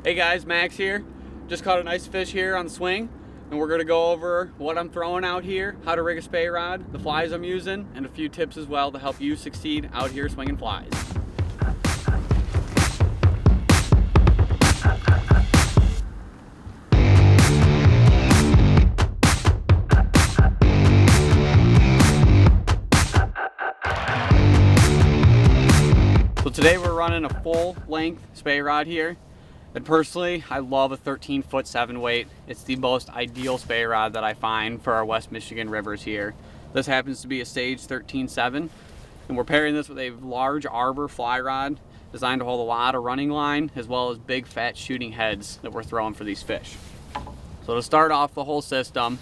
Hey guys, Max here. Just caught a nice fish here on the swing, and we're gonna go over what I'm throwing out here, how to rig a spey rod, the flies I'm using, and a few tips as well to help you succeed out here swinging flies. So today we're running a full length spey rod here. And personally, I love a 13-foot 7-weight. It's the most ideal spey rod that I find for our West Michigan rivers here. This happens to be a Sage 13-7, and we're pairing this with a large arbor fly rod designed to hold a lot of running line, as well as big fat shooting heads that we're throwing for these fish. So to start off the whole system,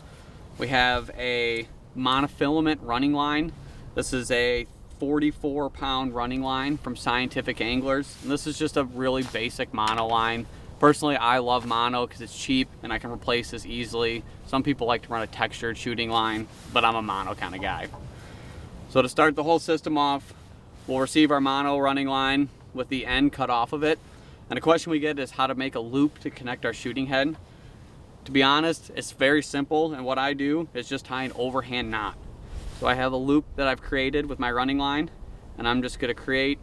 we have a monofilament running line. This is a 44-pound running line from Scientific Anglers, and this is just a really basic mono line. Personally, I love mono because it's cheap and I can replace this easily. Some people like to run a textured shooting line, but I'm a mono kind of guy. So to start the whole system off, we'll receive our mono running line with the end cut off of it, and a question we get is how to make a loop to connect our shooting head. To be honest, it's very simple, and what I do is just tie an overhand knot. So I have a loop that I've created with my running line, and I'm just going to create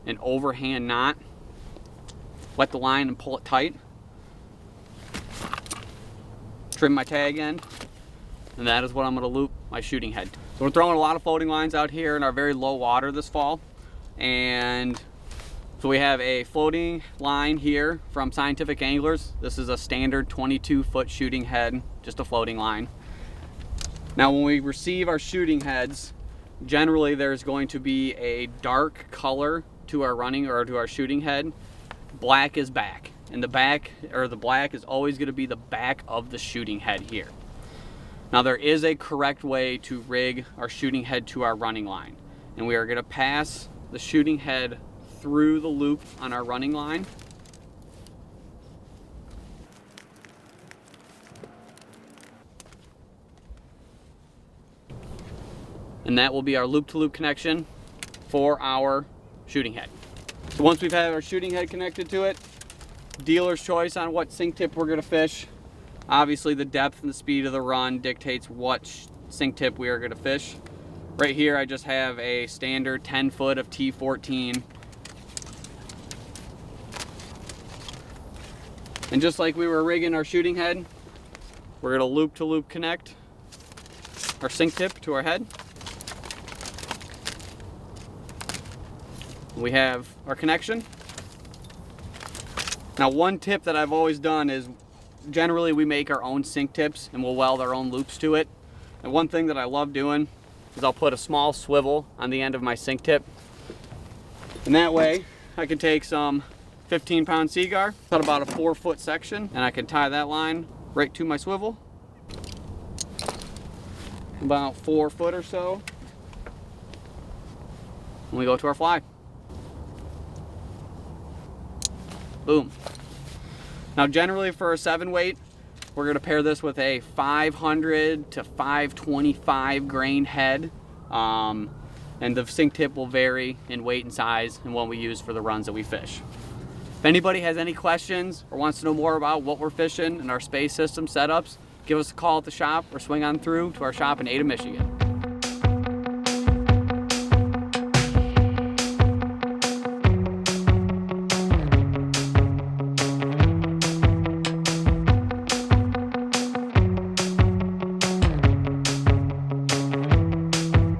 an overhand knot, wet the line and pull it tight, trim my tag end, and that is what I'm going to loop my shooting head. So we're throwing a lot of floating lines out here in our very low water this fall, and so we have a floating line here from Scientific Anglers. This is a standard 22-foot shooting head, just a floating line. Now when we receive our shooting heads, generally there's going to be a dark color to our running or to our shooting head. Black is back, and the back or the black is always going to be the back of the shooting head here. Now there is a correct way to rig our shooting head to our running line, and we are going to pass the shooting head through the loop on our running line. And that will be our loop-to-loop connection for our shooting head. So once we've had our shooting head connected to it, dealer's choice on what sink tip we're gonna fish. Obviously the depth and the speed of the run dictates what sink tip we are gonna fish. Right here I just have a standard 10-foot of T14. And just like we were rigging our shooting head, we're gonna loop-to-loop connect our sink tip to our head. We have our connection. Now one tip that I've always done is generally we make our own sink tips and we'll weld our own loops to it. And one thing that I love doing is I'll put a small swivel on the end of my sink tip. And that way I can take some 15-pound seaguar, cut about a 4-foot section, and I can tie that line right to my swivel. About 4 foot or so. And we go to our fly. Boom. Now generally for a 7-weight, we're going to pair this with a 500 to 525 grain head. And the sink tip will vary in weight and size and what we use for the runs that we fish. If anybody has any questions or wants to know more about what we're fishing and our spey system setups, give us a call at the shop or swing on through to our shop in Ada, Michigan.